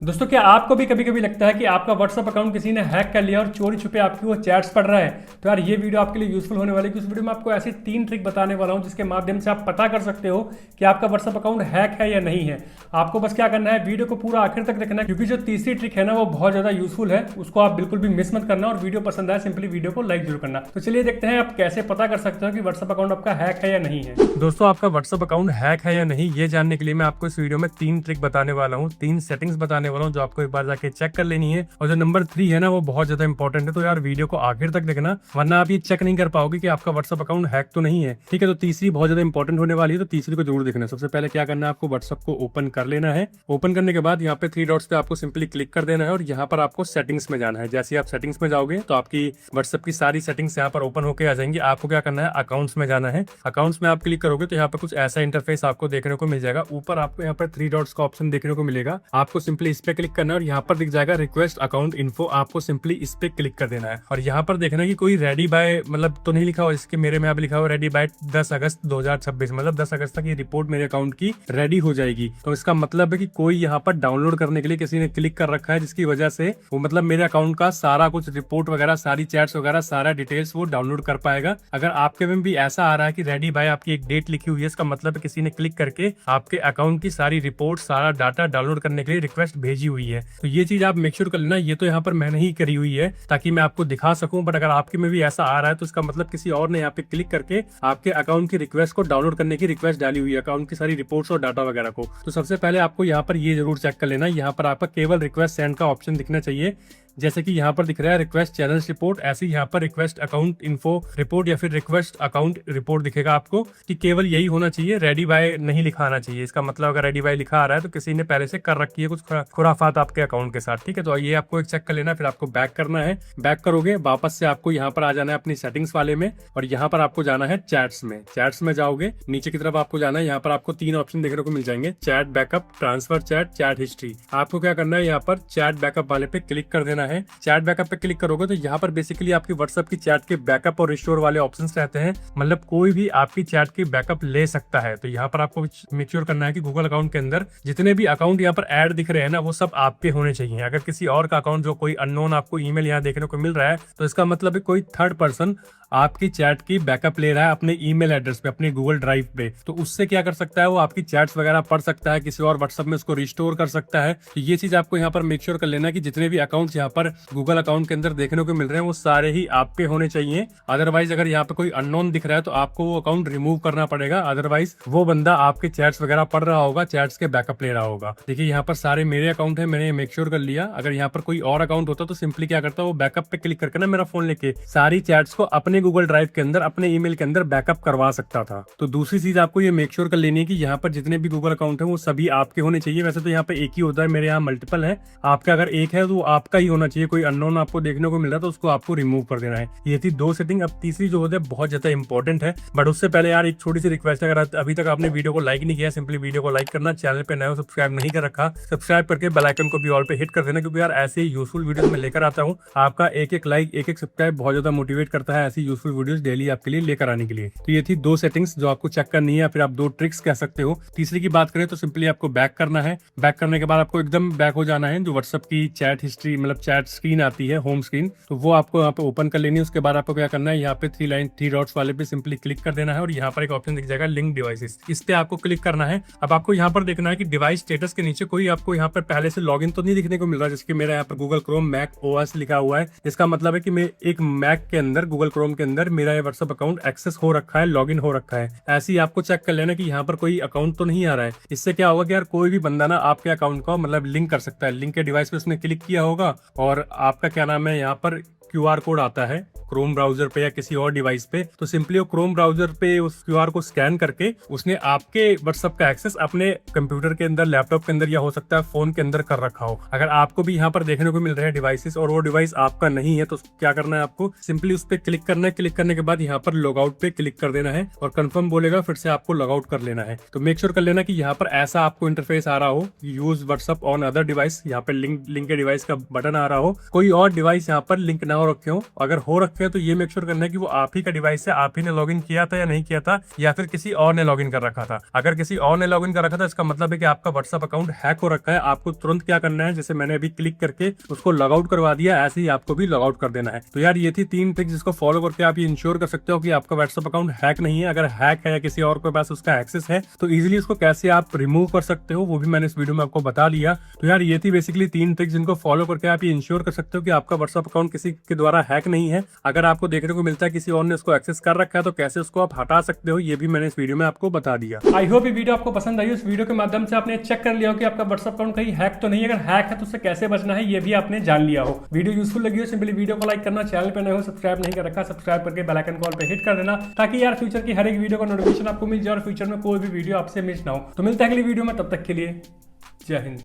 दोस्तों, क्या आपको भी कभी कभी लगता है कि आपका व्हाट्सएप अकाउंट किसी ने हैक कर लिया और चोरी छुपे आपकी वो चैट्स पढ़ रहा है? तो यार ये वीडियो आपके लिए यूजफुल होने वाली है, क्योंकि इस वीडियो में आपको ऐसी 3 ट्रिक बताने वाला हूं जिसके माध्यम से आप पता कर सकते हो कि आपका व्हाट्सएप अकाउंट हैक है या नहीं है। आपको बस क्या करना है, वीडियो को पूरा आखिर तक देखना है, क्योंकि जो तीसरी ट्रिक है ना वो बहुत ज्यादा यूजफुल है। उसको आप बिल्कुल भी मिस मत करना, और वीडियो पसंद आए सिंपली वीडियो को लाइक जरूर करना। तो चलिए देखते हैं आप कैसे पता कर सकते हो कि व्हाट्सएप अकाउंट आपका हैक है या नहीं है। दोस्तों, आपका व्हाट्सएप अकाउंट हैक है या नहीं ये जानने के लिए मैं आपको इस वीडियो में 3 ट्रिक बताने वाला हूँ, 3 सेटिंग्स बताने वाला हूँ जो आपको एक बार जाके चेक कर लेनी है। और जो नंबर 3 है ना वो बहुत ज्यादा इंपॉर्टेंट है, तो यार वीडियो को आखिर तक देखना, वरना आप ये चेक नहीं कर पाओगे कि आपका व्हाट्सएप अकाउंट हैक तो नहीं है। ठीक है, तो तीसरी बहुत ज्यादा इंपॉर्टेंट होने वाली है, तो तीसरी को जरूर देखना। सबसे पहले क्या करना है, आपको व्हाट्सएप को ओपन कर लेना है। ओपन करने के बाद यहाँ पे 3 डॉट्स पे आपको सिंपली क्लिक कर देना है और यहाँ पर आपको सेटिंग्स में जाना है। जैसे आप सेटिंग्स में जाओगे तो आपकी व्हाट्सएप की सारी सेटिंग्स यहाँ पर ओपन होकर आ जाएंगी। आपको क्या करना है, अकाउंट्स में जाना है। अकाउंट्स में आप क्लिक करोगे तो यहाँ पर कुछ ऐसा इंटरफेस आपको देखने को मिल जाएगा। ऊपर आपको यहाँ पर 3 डॉट्स का ऑप्शन देखने को मिलेगा। आपको सिंपली इस पे क्लिक करना है और यहाँ पर दिख जाएगा रिक्वेस्ट अकाउंट इन्फो। आपको सिंपली इस पे क्लिक कर देना है और यहाँ पर देखना कि कोई रेडी बाय मतलब तो नहीं लिखा हो, इसके मेरे में अब लिखा हुआ रेडी बाय 10 अगस्त 2026, मतलब 10 अगस्त तक ये रिपोर्ट मेरे अकाउंट की रेडी हो जाएगी। तो इसका मतलब है कि कोई यहाँ पर डाउनलोड करने के लिए किसी ने क्लिक कर रखा है, जिसकी वजह से वो मतलब मेरे अकाउंट का सारा कुछ रिपोर्ट वगैरह, सारी चैट्स वगैरह, सारा डिटेल्स वो डाउनलोड कर पाएगा। अगर आपके में भी ऐसा आ रहा है कि रेडी बाय आपकी एक डेट लिखी हुई है, इसका मतलब है किसी ने क्लिक करके आपके अकाउंट की सारी रिपोर्ट, सारा डाटा डाउनलोड करने के लिए रिक्वेस्ट भेजी हुई है। तो ये चीज आप मेक श्योर कर लेना। ये तो यहाँ पर मैंने ही करी हुई है ताकि मैं आपको दिखा सकूं, बट अगर आपके में भी ऐसा आ रहा है तो इसका मतलब किसी और ने यहाँ पे क्लिक करके आपके अकाउंट की रिक्वेस्ट को डाउनलोड करने की रिक्वेस्ट डाली हुई है, अकाउंट की सारी रिपोर्ट्स और डाटा वगैरह को। तो सबसे पहले आपको यहाँ पर ये जरूर चेक कर लेना, यहाँ पर आपका केवल रिक्वेस्ट सेंड का ऑप्शन दिखना चाहिए। जैसे कि यहाँ पर दिख रहा है रिक्वेस्ट चैनल्स रिपोर्ट, ऐसे ही यहाँ पर रिक्वेस्ट अकाउंट इन्फो रिपोर्ट या फिर रिक्वेस्ट अकाउंट रिपोर्ट दिखेगा आपको, कि केवल यही होना चाहिए, रेडी बाय नहीं लिखा आना चाहिए। इसका मतलब अगर रेडी बाय लिखा आ रहा है तो किसी ने पहले से कर रखी है कुछ खुराफात आपके अकाउंट के साथ। ठीक है, तो ये आपको एक चेक कर लेना, फिर आपको बैक करना है। बैक करोगे वापस से आपको यहाँ पर आ जाना है अपनी सेटिंग्स वाले में और यहाँ पर आपको जाना है चैट्स में। चैट्स में जाओगे नीचे की तरफ आपको जाना है, यहाँ पर आपको 3 ऑप्शन देखने को मिल जाएंगे, chat backup, transfer chat, chat history. आपको क्या करना है, यहाँ पर चैट बैकअप वाले पे क्लिक कर देना है। चैट बैकअप पे क्लिक करोगे तो यहाँ पर बेसिकली आपकी व्हाट्सएप की चैट के बैकअप और रिस्टोर वाले ऑप्शंस रहते हैं, मतलब कोई भी आपकी चैट की बैकअप ले सकता है। तो यहाँ पर आपको मेक श्योर करना है कि गूगल अकाउंट के अंदर जितने भी अकाउंट यहाँ पर ऐड दिख रहे हैं ना वो सब आपके होने चाहिए। अगर किसी और का अकाउंट, जो कोई अननोन आपको ईमेल यहाँ देखने को मिल रहा है, तो इसका मतलब है कोई थर्ड पर्सन आपकी चैट की बैकअप ले रहा है अपने ईमेल एड्रेस पे, अपने गूगल ड्राइव पे। तो उससे क्या कर सकता है, वो आपकी चैट्स वगैरह पढ़ सकता है, किसी और व्हाट्सएप में उसको रिस्टोर कर सकता है। तो ये चीज आपको यहाँ पर मेक श्योर कर लेना कि जितने भी अकाउंट्स यहाँ पर गूगल अकाउंट के अंदर देखने को मिल रहे हैं वो सारे ही आपके होने चाहिए। अदरवाइज अगर यहाँ पे कोई अननोन दिख रहा है तो आपको वो अकाउंट रिमूव करना पड़ेगा, अदरवाइज वो बंदा आपके चैट्स वगैरह पढ़ रहा होगा, चैट्स के बैकअप ले रहा होगा। देखिए यहाँ पर सारे मेरे अकाउंट है, मैंने मेक श्योर कर लिया। अगर यहाँ पर कोई और अकाउंट होता तो सिंपली क्या करता, वो बैकअप पे क्लिक करके ना मेरा फोन लेके सारी चैट्स को अपने गूगल ड्राइव के अंदर, अपने ईमेल के अंदर बैकअप करवा सकता था। तो दूसरी चीज आपको ये मेक श्योर कर लेनी है कि यहाँ पर जितने भी गूगल अकाउंट है वो सभी आपके होने चाहिए। वैसे तो यहाँ पे एक ही होता है, मेरे यहाँ मल्टीपल है, आपका अगर एक है तो वो आपका ही होना चाहिए। कोई अननोन आपको देखने को मिल रहा है तो उसको आपको रिमूव कर देना है। ये थी 2 सेटिंग। अब तीसरी जो होता है बहुत ज्यादा इंपॉर्टेंट है, बट उससे पहले यार एक छोटी सी रिक्वेस्ट है, अगर अभी तक आपने वीडियो को लाइक नहीं किया, सिंपली वीडियो को लाइक करना, चैनल पे नए हो सब्सक्राइब नहीं कर रखा, सब्सक्राइब करके बेल आइकन को भी ऑल पे हिट कर देना, क्योंकि यार ऐसे यूजफुल वीडियो मैं लेकर आता हूँ। आपका एक एक लाइक, एक एक सब्सक्राइब बहुत ज्यादा मोटिवेट करता है ऐसी यूजफुल वीडियोस डेली आपके लिए लेकर आने के लिए। तो ये थी 2 सेटिंग्स जो आपको चेक करनी है, या फिर आप 2 ट्रिक्स कह सकते हो। तीसरी की बात करें तो सिंपली आपको बैक करना है। बैक करने के बाद आपको एकदम बैक हो जाना है, जो व्हाट्सएप की चैट हिस्ट्री मतलब चैट स्क्रीन आती है, होम स्क्रीन, तो वो आपको यहाँ पे ओपन कर लेनी है। उसके बाद आपको क्या करना है, यहाँ पे 3 डॉट्स वाले पे सिंपली क्लिक कर देना है और यहाँ पर एक ऑप्शन दिख जाएगा लिंक डिवाइसेस, इस पे आपको क्लिक करना है। अब आपको यहाँ पर देखना है कि डिवाइस स्टेटस के नीचे कोई आपको यहाँ पर पहले से लॉगिन तो नहीं दिखने को मिल रहा है, जैसे कि मेरा यहाँ पर गूगल क्रोम मैक ओएस लिखा हुआ है। इसका मतलब है कि मैं एक मैक के अंदर, गूगल क्रोम के अंदर मेरा ये व्हाट्सएप अकाउंट एक्सेस हो रखा है, लॉगिन हो रखा है। ऐसे ही आपको चेक कर लेना कि यहाँ पर कोई अकाउंट तो नहीं आ रहा है। इससे क्या होगा कि यार कोई भी बंदा ना आपके अकाउंट को मतलब लिंक कर सकता है, लिंक के डिवाइस पे उसने क्लिक किया होगा और आपका क्या नाम है, यहाँ पर QR कोड आता है क्रोम ब्राउजर पे या किसी और डिवाइस पे, तो सिंपली वो क्रोम ब्राउजर पे उस QR को स्कैन करके उसने आपके व्हाट्सएप का एक्सेस अपने कंप्यूटर के अंदर, लैपटॉप के अंदर या हो सकता है फोन के अंदर कर रखा हो। अगर आपको भी यहाँ पर देखने को मिल रहे हैं डिवाइसेस और वो डिवाइस आपका नहीं है तो क्या करना है, आपको सिंपली उस पर क्लिक करना है। क्लिक करने के बाद यहाँ पर लॉग आउट पे क्लिक कर देना है और कंफर्म बोलेगा, फिर से आपको लॉग आउट कर लेना है। तो मेक श्योर कर लेना कि यहाँ पर ऐसा आपको इंटरफेस आ रहा हो, use WhatsApp on other device, यहाँ पर लिंक के डिवाइस का बटन आ रहा हो, कोई और डिवाइस यहाँ पर लिंक ना हो रखे हो। अगर हो रखे रखे हैं तो ये मेक श्योर करना है कि वो आप ही का डिवाइस है, आप ही ने लॉगिन किया था या नहीं किया था, या फिर किसी और ने लॉगिन कर रखा था। अगर किसी और ने लॉगिन कर रखा था इसका मतलब है कि आपका व्हाट्सएप अकाउंट हैक हो रखा है। आपको तुरंत क्या करना है, जैसे मैंने अभी क्लिक करके उसको लॉग आउट करवा दिया, ऐसे ही आपको भी लॉग आउट कर देना है। तो यार ये थी 3 ट्रिक्स जिसको फॉलो करके आप ये इंश्योर कर सकते हो कि आपका व्हाट्सएप अकाउंट हैक नहीं है। अगर हैक है या किसी और के पास उसका एक्सेस है तो इजीली उसको कैसे आप रिमूव कर सकते हो वो भी मैंने इस वीडियो में आपको बता दिया। तो यार ये थी बेसिकली 3 ट्रिक्स जिनको फॉलो करके आप ये इंश्योर कर सकते हो कि आपका व्हाट्सएप अकाउंट किसी के द्वारा हैक नहीं है। अगर आपको देखने को मिलता है किसी और ने उसको एक्सेस कर रखा है तो कैसे उसको आप हटा सकते हो ये भी मैंने इस वीडियो में आपको बता दिया। आई होप ये वीडियो आपको पसंद आई। उस वीडियो के माध्यम से आपने चेक कर लिया हो कि आपका व्हाट्सएप अकाउंट कहीं हैक तो नहीं है। अगर हैक है तो उससे कैसे बचना है ये भी आपने जान लिया हो। वीडियो यूजफुल लगी हो सिंपली वीडियो को लाइक करना, चैनल पे नए हो सब्सक्राइब नहीं कर रखा सब्सक्राइब करके बेल आइकन कॉल पे हिट कर देना ताकि यार फ्यूचर की हर एक वीडियो का नोटिफिकेशन आपको मिल जाए और फ्यूचर में कोई भी वीडियो आपसे मिस ना हो। तो मिलता है अगली वीडियो में, तब तक के लिए जय हिंद।